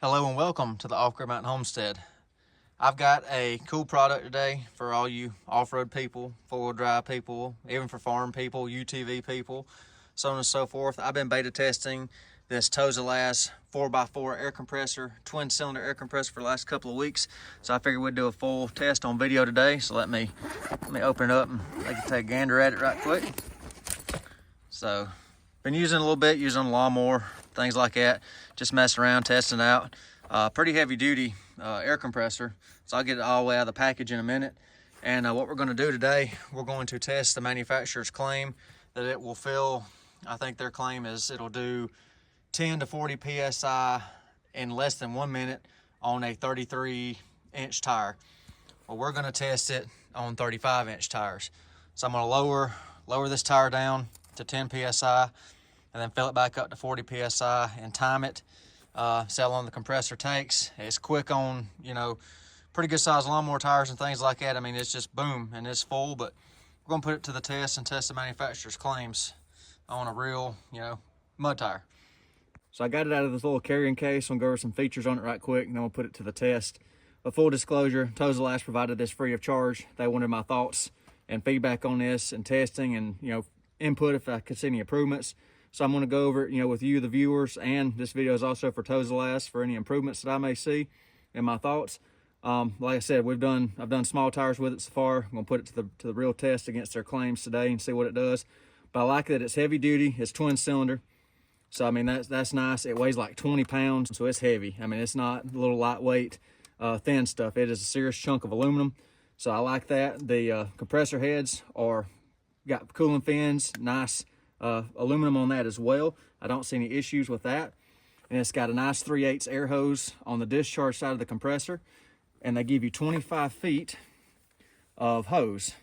Hello and welcome to the Off-Grid Mountain Homestead. I've got a cool product today for all you off-road people, four-wheel drive people, even for farm people, UTV people, so on and so forth. I've been beta testing this TOZALAZZ 4x4 air compressor, twin cylinder air compressor for the last couple of weeks. So I figured we'd do a full test on video today. So let me open it up and I can take a gander at it right quick. So been using it a little bit, using a lawnmower, things like that, just messing around, testing it out. Pretty heavy duty air compressor, so I'll get it all the way out of the package in a minute. And what we're going to do today, we're going to test the manufacturer's claim that it will fill. I think their claim is it'll do 10 to 40 psi in less than 1 minute on a 33-inch tire. Well, we're going to test it on 35-inch tires. So I'm going to lower this tire down to 10 psi and then fill it back up to 40 psi and time it. See how long the compressor takes. It's quick on, pretty good size lawnmower tires and things like that. I mean, it's just boom and it's full, but we're gonna put it to the test and test the manufacturer's claims on a real, mud tire. So I got it out of this little carrying case. I'm gonna go over some features on it right quick and then we'll put it to the test. But full disclosure, TOZALAZZ provided this free of charge. They wanted my thoughts and feedback on this and testing and, input if I could see any improvements. So I'm going to go over it, with you, the viewers, and this video is also for TOZALAZZ for any improvements that I may see and my thoughts. Like I said, I've done small tires with it so far. I'm going to put it to the real test against their claims today and see what it does. But I like that it's heavy duty. It's twin cylinder. So I mean that's nice. It weighs like 20 pounds, so it's heavy. I mean it's not a little lightweight, thin stuff. It is a serious chunk of aluminum. So I like that. The compressor heads got cooling fins, nice. Aluminum on that as well. I don't see any issues with that. And it's got a nice 3/8 air hose on the discharge side of the compressor. And they give you 25 feet of hose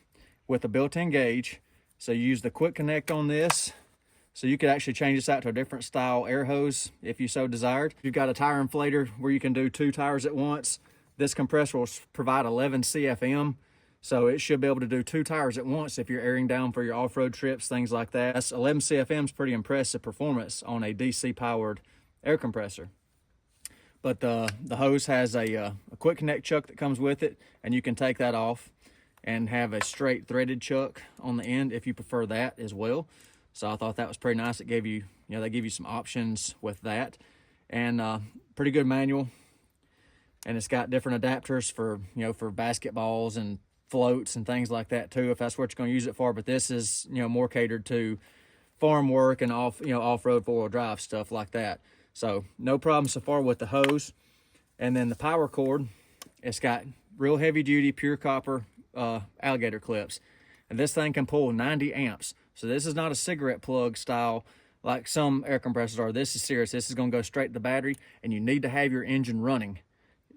with a built-in gauge. So you use the quick connect on this. So you could actually change this out to a different style air hose if you so desired. You've got a tire inflator where you can do 2 tires at once. This compressor will provide 11 CFM. So it should be able to do 2 tires at once if you're airing down for your off-road trips, things like that. That's 11 CFM is pretty impressive performance on a DC-powered air compressor. But the hose has a quick connect chuck that comes with it, and you can take that off and have a straight threaded chuck on the end if you prefer that as well. So I thought that was pretty nice. It gave you, they give you some options with that, and pretty good manual. And it's got different adapters for for basketballs and floats and things like that too, if that's what you're going to use it for. But this is more catered to farm work and off-road 4-wheel drive stuff like that. So no problem so far with the hose. And then the power cord, it's got real heavy duty pure copper alligator clips, and this thing can pull 90 amps. So this is not a cigarette plug style like some air compressors are. This is serious. This is going to go straight to the battery, and you need to have your engine running,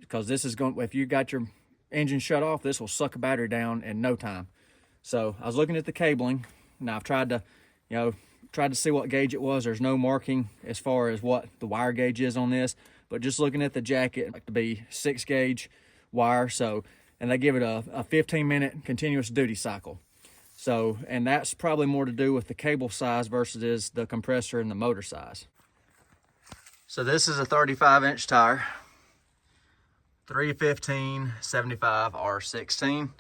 because this is going, if you got your engine shut off, this will suck a battery down in no time. So I was looking at the cabling. Now I've tried to see what gauge it was. There's no marking as far as what the wire gauge is on this, but just looking at the jacket, like to be 6 gauge wire. So, and they give it a 15-minute continuous duty cycle. So, and that's probably more to do with the cable size versus the compressor and the motor size. So this is a 35-inch tire. 315/75 R16.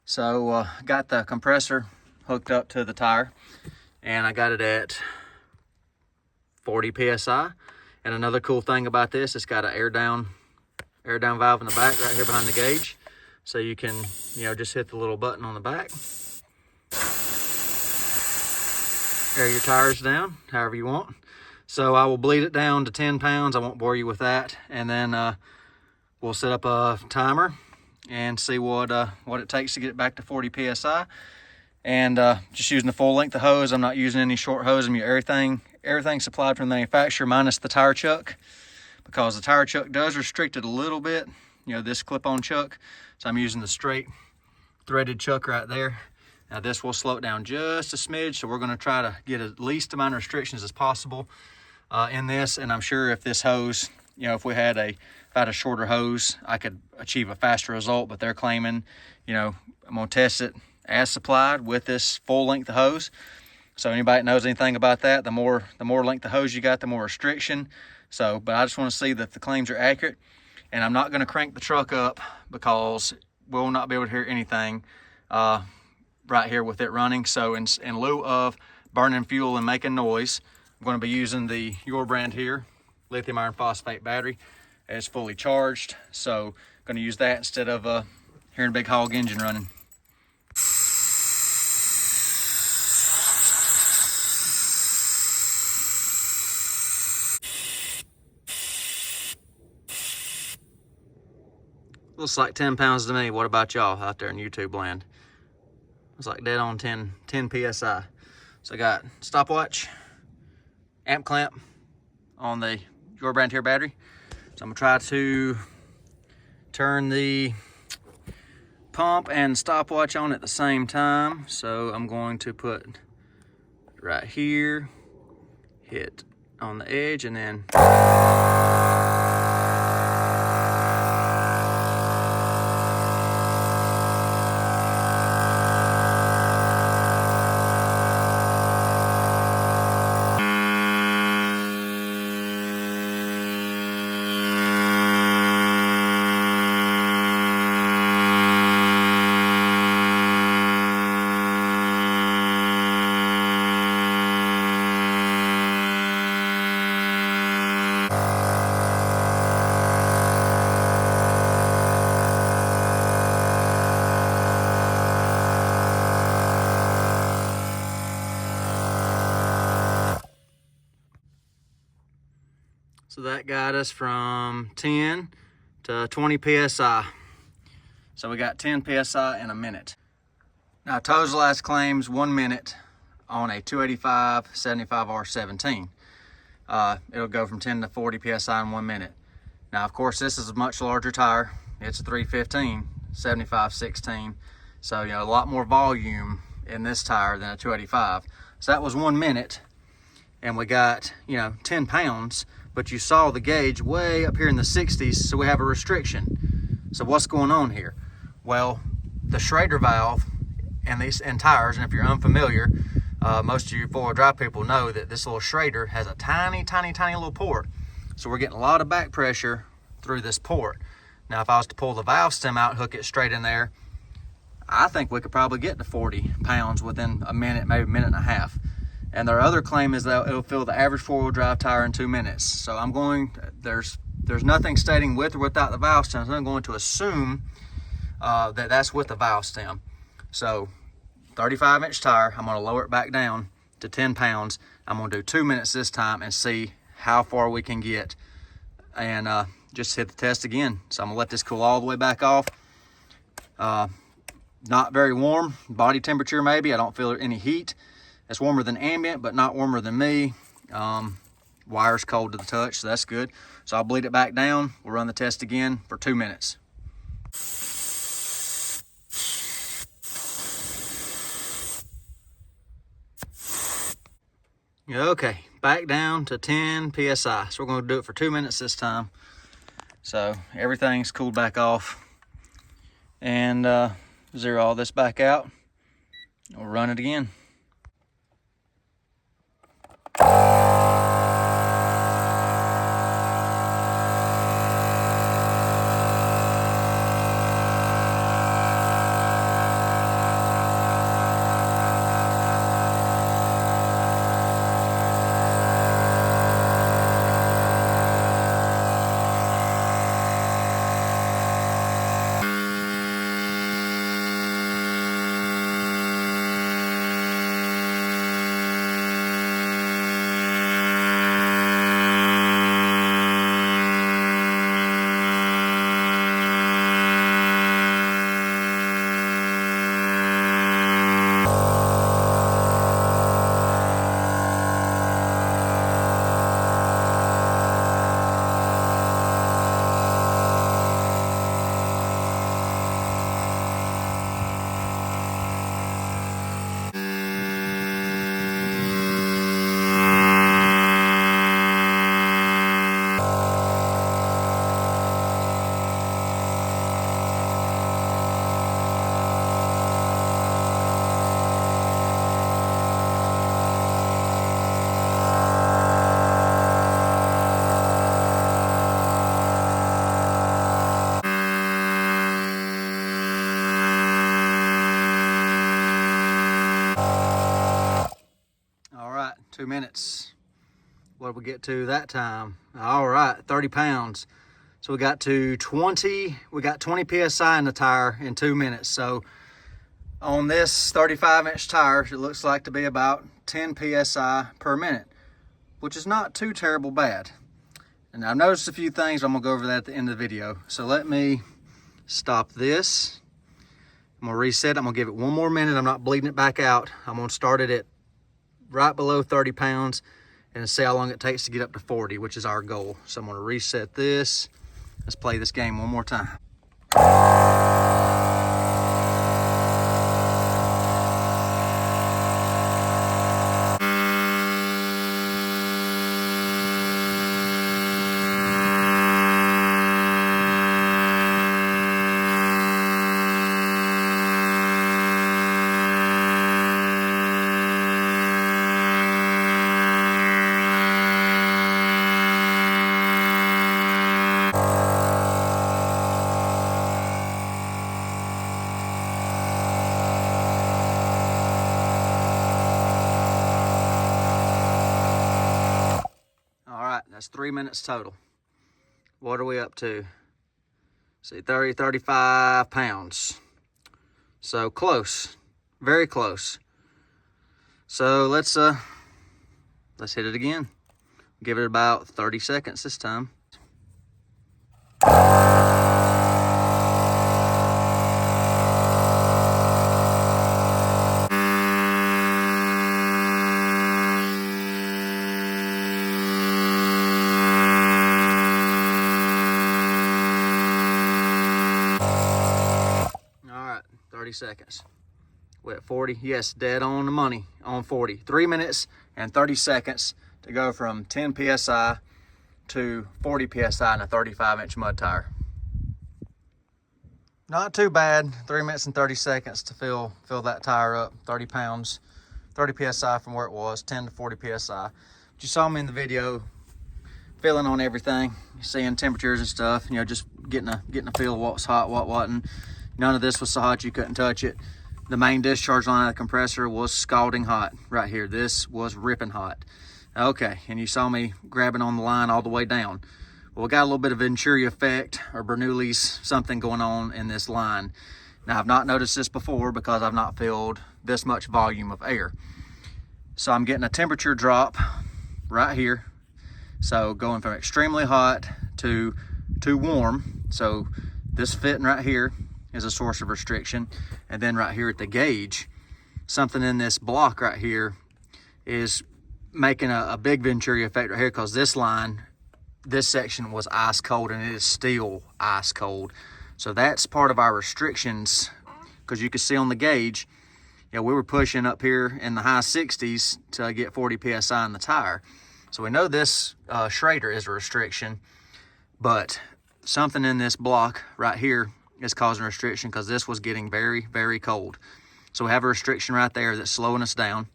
So got the compressor hooked up to the tire, and I got it at 40 psi. And another cool thing about this, it's got an air down valve in the back right here behind the gauge, so you can just hit the little button on the back, air your tires down however you want. So I will bleed it down to 10 pounds. I won't bore you with that. And then we'll set up a timer and see what it takes to get it back to 40 psi. And just using the full length of hose. I'm not using any short hose. I'm using everything supplied from the manufacturer minus the tire chuck, because the tire chuck does restrict it a little bit, this clip-on chuck. So I'm using the straight threaded chuck right there. Now this will slow it down just a smidge, so we're going to try to get at least amount of restrictions as possible in this. And I'm sure if this hose, if we had a shorter hose, I could achieve a faster result. But they're claiming, I'm going to test it as supplied with this full length of hose. So anybody that knows anything about that, the more length of hose you got, the more restriction. So, but I just want to see that the claims are accurate, and I'm not going to crank the truck up because we'll not be able to hear anything right here with it running. So in lieu of burning fuel and making noise, I'm going to be using the Your brand here, lithium iron phosphate battery. It's fully charged, so I'm going to use that instead of hearing a big hog engine running. Looks like 10 pounds to me. What about y'all out there in YouTube land? It's like dead on 10 PSI. So I got stopwatch, amp clamp on the Your brand here battery. So I'm gonna try to turn the pump and stopwatch on at the same time. So I'm going to put right here, hit on the edge, and then so that got us from 10 to 20 PSI. So we got 10 PSI in a minute. Now TOZALAZZ claims 1 minute on a 285 75R17. It'll go from 10 to 40 PSI in 1 minute. Now of course this is a much larger tire. It's a 315 75/16. So a lot more volume in this tire than a 285. So that was 1 minute, and we got 10 pounds. But you saw the gauge way up here in the 60s, so we have a restriction. So what's going on here? Well, the Schrader valve and tires, and if you're unfamiliar, most of you four-wheel drive people know that this little Schrader has a tiny little port. So we're getting a lot of back pressure through this port. Now, if I was to pull the valve stem out, hook it straight in there, I think we could probably get to 40 pounds within a minute, maybe a minute and a half. And their other claim is that it'll fill the average four-wheel drive tire in 2 minutes. So there's nothing stating with or without the valve stem, so I'm going to assume that that's with the valve stem. So 35-inch tire, I'm gonna lower it back down to 10 pounds. I'm gonna do 2 minutes this time and see how far we can get, and just hit the test again. So I'm gonna let this cool all the way back off. Not very warm, body temperature maybe, I don't feel any heat. It's warmer than ambient, but not warmer than me. Wire's cold to the touch, so that's good. So I'll bleed it back down. We'll run the test again for 2 minutes. Okay, back down to 10 PSI. So we're gonna do it for 2 minutes this time. So everything's cooled back off. And zero all this back out. We'll run it again. 2 minutes. What did we get to that time? All right, 30 pounds. So we got to 20 PSI in the tire in 2 minutes. So on this 35-inch tire, it looks like to be about 10 PSI per minute, which is not too terrible bad. And I've noticed a few things. I'm gonna go over that at the end of the video. So let me stop this. I'm gonna reset. I'm gonna give it 1 more minute. I'm not bleeding it back out. I'm gonna start it at right below 30 pounds and see how long it takes to get up to 40, which is our goal. So I'm gonna reset this. Let's play this game one more time. That's 3 minutes total. What are we up to? See, 30, 35 pounds. So close, very close. So let's hit it again. Give it about 30 seconds this time. All right, 30 seconds. We're at 40. Yes, dead on the money on 40. 3 minutes and 30 seconds to go from 10 PSI to 40 PSI in a 35-inch mud tire. Not too bad. 3 minutes and 30 seconds to fill that tire up. 30 pounds, 30 PSI from where it was, 10 to 40 PSI. But you saw me in the video feeling on everything, seeing temperatures and stuff, you know, just getting a feel of what's hot, what wasn't. None of this was so hot you couldn't touch it. The main discharge line of the compressor was scalding hot right here. This was ripping hot. Okay, and you saw me grabbing on the line all the way down. Well, we got a little bit of Venturi effect or Bernoulli's something going on in this line. Now, I've not noticed this before because I've not filled this much volume of air. So I'm getting a temperature drop right here. So going from extremely hot to warm. So this fitting right here is a source of restriction. And then right here at the gauge, something in this block right here is making a big Venturi effect right here, because this line, this section was ice cold and it is still ice cold. So that's part of our restrictions, because you can see on the gauge, you know, we were pushing up here in the high 60s to get 40 PSI in the tire. So we know this Schrader is a restriction, but something in this block right here is causing restriction, because this was getting very, very cold. So we have a restriction right there that's slowing us down,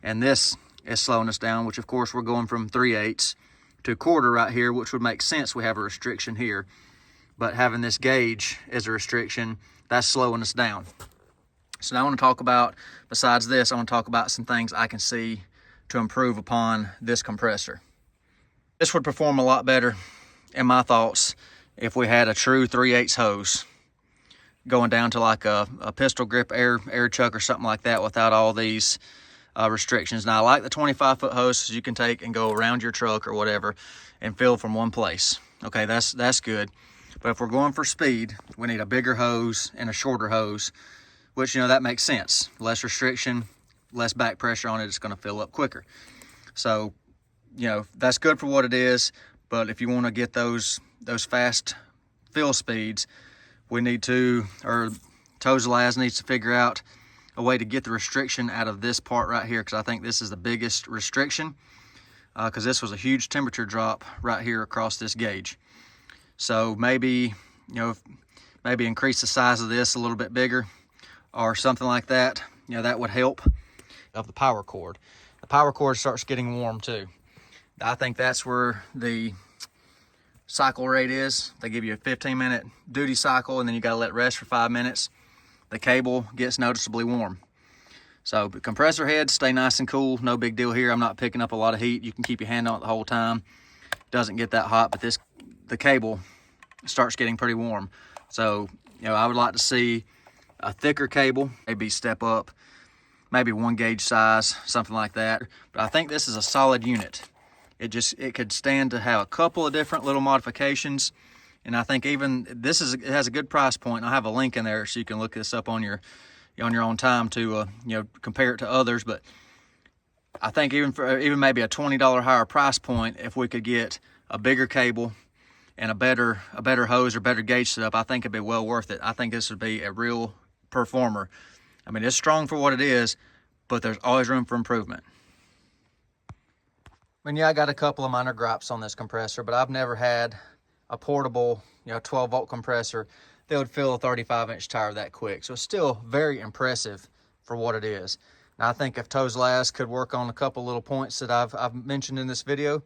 and this is slowing us down, which of course we're going from 3/8 to 1/4 right here, which would make sense. We have a restriction here, but having this gauge as a restriction, that's slowing us down. So now I want to talk about, besides this, I want to talk about some things I can see to improve upon this compressor. This would perform a lot better, in my thoughts, if we had a true 3/8 hose going down to like a pistol grip air chuck or something like that, without all these restrictions. Now, I like the 25-foot hose you can take and go around your truck or whatever and fill from one place. Okay, that's good. But if we're going for speed, we need a bigger hose and a shorter hose, which, you know, that makes sense. Less restriction, less back pressure on it, it's going to fill up quicker. So, you know, that's good for what it is. But if you want to get those fast fill speeds, we need to, or TOZALAZZ needs to figure out a way to get the restriction out of this part right here, because I think this is the biggest restriction, because this was a huge temperature drop right here across this gauge. So maybe, you know, maybe increase the size of this a little bit bigger or something like that. You know, that would help. Of the power cord. The power cord starts getting warm too. I think that's where the cycle rate is. They give you a 15-minute duty cycle, and then you got to let it rest for 5 minutes. The cable gets noticeably warm. So the compressor heads stay nice and cool, no big deal here. I'm not picking up a lot of heat. You can keep your hand on it the whole time. Doesn't get that hot, but the cable starts getting pretty warm. So, I would like to see a thicker cable, maybe step up, maybe 1 gauge size, something like that. But I think this is a solid unit. It could stand to have a couple of different little modifications. And I think even it has a good price point. I'll have a link in there so you can look this up on your own time to compare it to others. But I think even maybe a $20 higher price point, if we could get a bigger cable and a better hose or better gauge setup, I think it'd be well worth it. I think this would be a real performer. I mean, it's strong for what it is, but there's always room for improvement. I mean, yeah, I got a couple of minor gripes on this compressor, but I've never had a portable, 12-volt compressor that would fill a 35-inch tire that quick. So it's still very impressive for what it is. Now, I think if TOZALAZZ could work on a couple little points that I've mentioned in this video,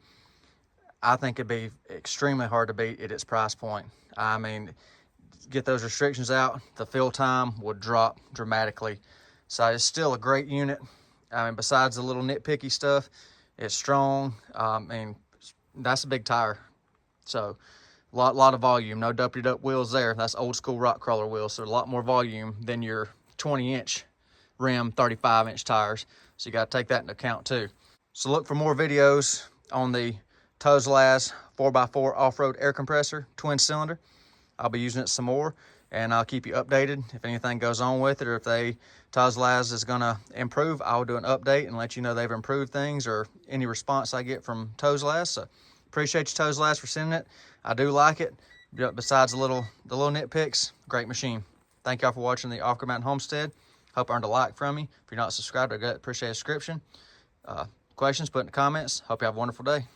I think it'd be extremely hard to beat at its price point. I mean, get those restrictions out, the fill time would drop dramatically. So it's still a great unit. I mean, besides the little nitpicky stuff, it's strong. And that's a big tire. So lot of volume, no dumpy-dup wheels there. That's old school rock crawler wheels, so a lot more volume than your 20-inch rim 35-inch tires. So you got to take that into account too. So look for more videos on the TOZALAZZ 4x4 off-road air compressor, twin cylinder. I'll be using it some more, and I'll keep you updated if anything goes on with it, or if TOZALAZZ is gonna improve, I'll do an update and let you know they've improved things or any response I get from TOZALAZZ. So appreciate you, TOZALAZZ, for sending it. I do like it. Besides the little nitpicks, great machine. Thank y'all for watching the Off-Grid Mountain Homestead. Hope I earned a like from you. If you're not subscribed, I'd appreciate a subscription. Questions, put in the comments. Hope you have a wonderful day.